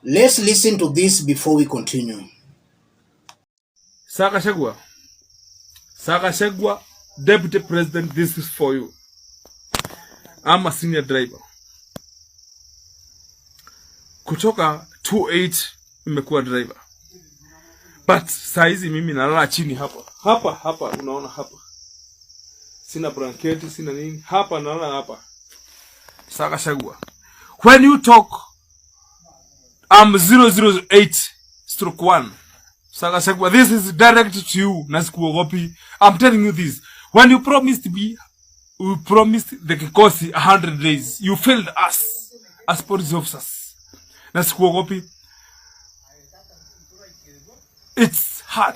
Let's listen to this before we continue. Sir Gachagua, Deputy President, this is for you. I'm a senior driver. Kutoka 28 nimekuwa driver. But saizi mimi nalala chini hapa. Hapa unaona hapa. Sina blanketi, sina nini. Hapa nalala hapa. Sir Gachagua, when you talk, I'm 008/1. Sir Gachagua, this is direct to you. Nasikuogopi. I'm telling you this. When you promised me, we promised the Kikosi 100 days. You failed us as police officers. Nasikuogopi. It's hard.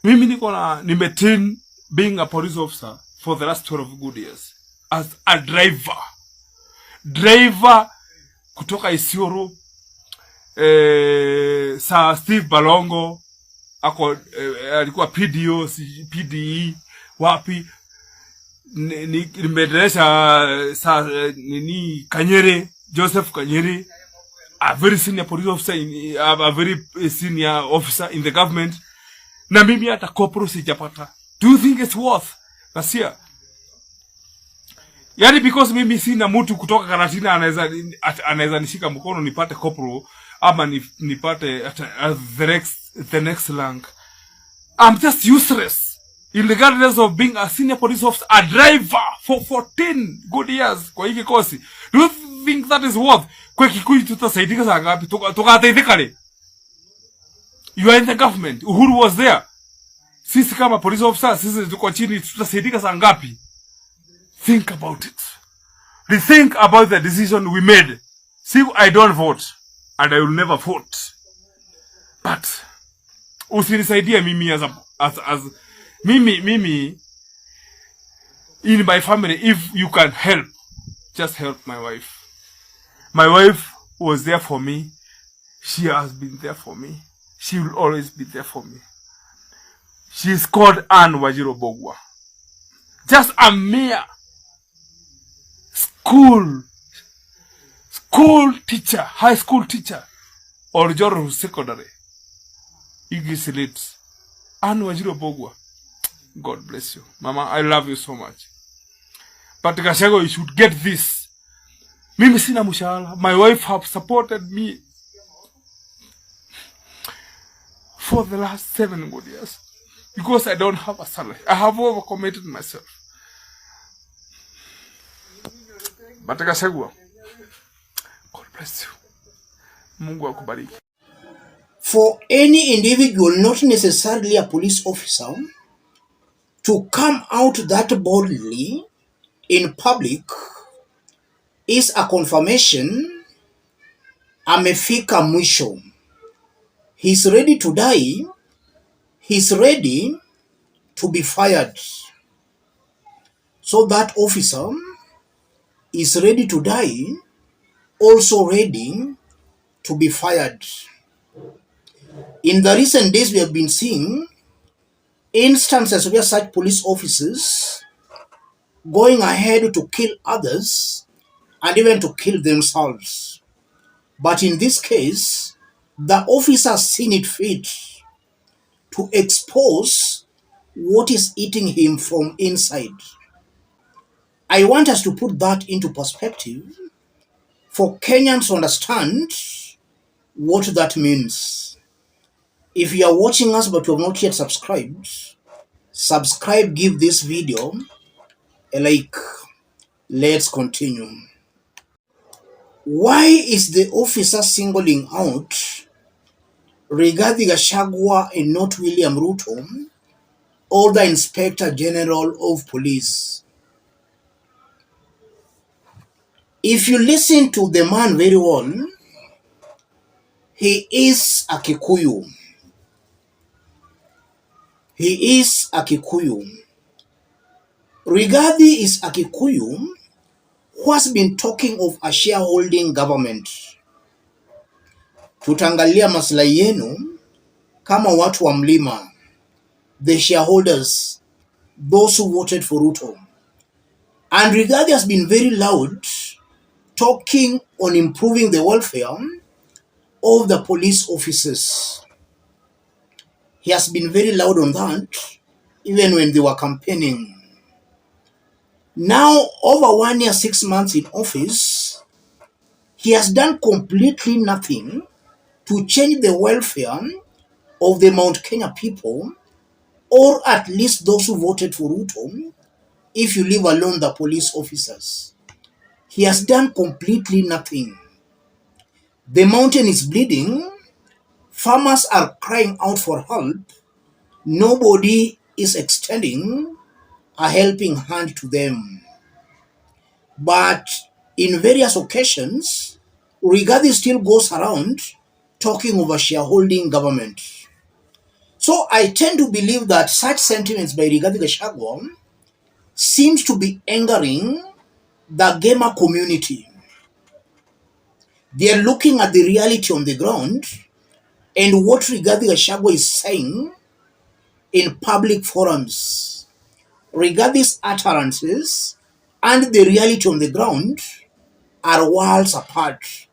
Mimi nimetrain being a police officer for the last 12 good years as a driver. Kutoka Isiolo, Sir Steve Balongo alikuwa PDO, PDE wapi, nimeendelesha Kanyere, Joseph Kanyere, a very senior police officer, a very senior officer in the government. Na mimi hata corporal sijapata. Do you think it's worth? Kasia. Yani because mimi sina mtu kutoka Karatina anaweza nishika mkono nipate corporal ama nipate the next rank. I'm just useless, regardless of being a senior police officer, a driver for 14 good years kwa hiki kosi. Do you think that is worth? Kwa Kikuyu tutasaidika saa ngapi? Tukataidikale. You are in the government. Uhuru was there. Sisi kama police officer, sisi tuko chini, tutasaidika saa ngapi? Think about it. Rethink about the decision we made. See, I don't vote. And I will never vote. But usinisaidia mimi as mimi in my family. If you can help, just help my wife. My wife was there for me. She has been there for me. She will always be there for me. She is called Anne Wajiro Bogwa. Just a mere school teacher, high school teacher, or Joro secondary. Igisilate. Anne Wajiro Bogwa. God bless you. Mama, I love you so much. But Gachagua, you should get this. Mimi sina mshahara. My wife have supported me for the last 7 good years. Because I don't have a salary. I have overcommitted myself. But Gachagua, God bless you. Mungu akubariki. For any individual, not necessarily a police officer, to come out that boldly in public is a confirmation. Amefika mwisho. He's ready to die. He's ready to be fired. So that officer is ready to die, also ready to be fired. In the recent days, we have been seeing instances where such police officers going ahead to kill others and even to kill themselves. But in this case, the officer seen it fit to expose what is eating him from inside. I want us to put that into perspective for Kenyans to understand what that means. If you are watching us but you have not yet subscribed, subscribe, give this video a like. Let's continue. Why is the officer singling out Rigathi Gachagua and not William Ruto or the Inspector General of Police? If you listen to the man very well, he is a Kikuyu. He is a Kikuyu. Rigathi is a Kikuyu who has been talking of a shareholding government. Tutangalia maslahi yenu kama watu wa mlima, the shareholders, those who voted for Ruto. And Rigathi has been very loud talking on improving the welfare of the police officers. He has been very loud on that, even when they were campaigning. Now, over 1 year, 6 months in office, he has done completely nothing to change the welfare of the Mount Kenya people, or at least those who voted for Ruto, if you leave alone the police officers. He has done completely nothing. The mountain is bleeding. Farmers are crying out for help. Nobody is extending a helping hand to them. But in various occasions, Rigathi still goes around talking over shareholding government. So I tend to believe that such sentiments by Rigathi Gachagua seems to be angering the gamer community. They are looking at the reality on the ground and what Rigathi Gachagua is saying in public forums. Rigathi's utterances and the reality on the ground are worlds apart.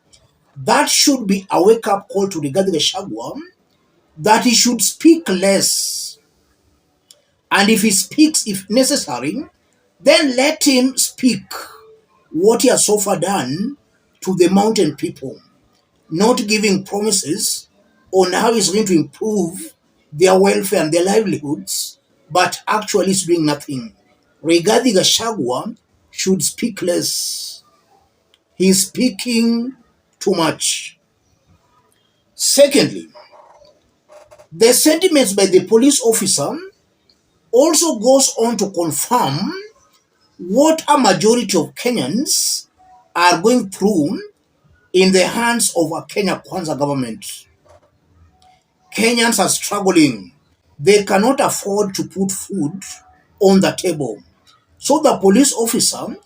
That should be a wake-up call to Rigathi Gachagua that he should speak less. And if he speaks, if necessary, then let him speak what he has so far done to the mountain people, not giving promises on how he's going to improve their welfare and their livelihoods, but actually is doing nothing. Rigathi Gachagua should speak less. He's speaking too much. Secondly, the sentiments by the police officer also goes on to confirm what a majority of Kenyans are going through in the hands of a Kenya Kwanza government. Kenyans are struggling. They cannot afford to put food on the table. So the police officer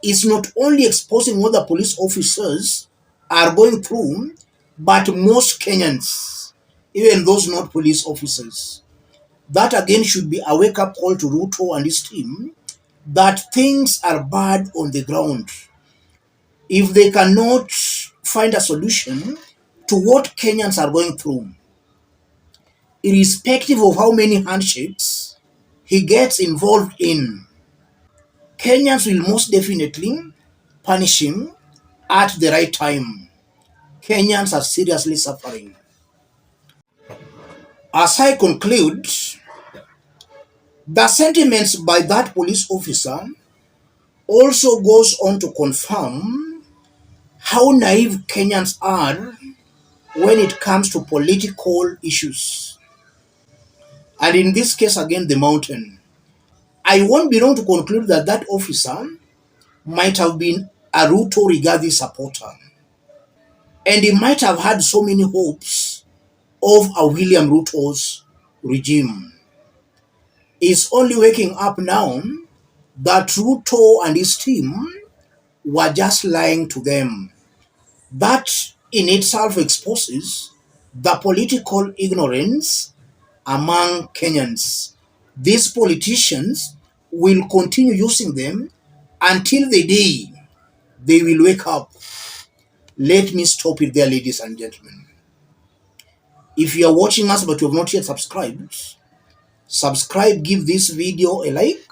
is not only exposing what the police officers are going through, but most Kenyans, even those not police officers. That again should be a wake-up call to Ruto and his team that things are bad on the ground. If they cannot find a solution to what Kenyans are going through, irrespective of how many handshakes he gets involved in, Kenyans will most definitely punish him at the right time. Kenyans are seriously suffering. As I conclude, the sentiments by that police officer also goes on to confirm how naive Kenyans are when it comes to political issues. And in this case, again, the mountain. I won't be wrong to conclude that that officer might have been a Ruto Rigathi supporter. And he might have had so many hopes of a William Ruto's regime. He's only waking up now that Ruto and his team were just lying to them. That in itself exposes the political ignorance among Kenyans. These politicians will continue using them until the day they will wake up. Let me stop it there, ladies and gentlemen. If you are watching us but you have not yet subscribed, subscribe, give this video a like.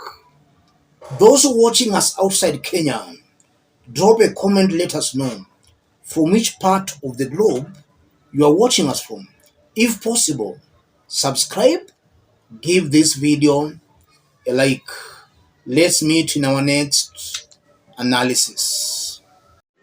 Those watching us outside Kenya, drop a comment, let us know from which part of the globe you are watching us from. If possible, subscribe, give this video a like. Let's meet in our next analysis.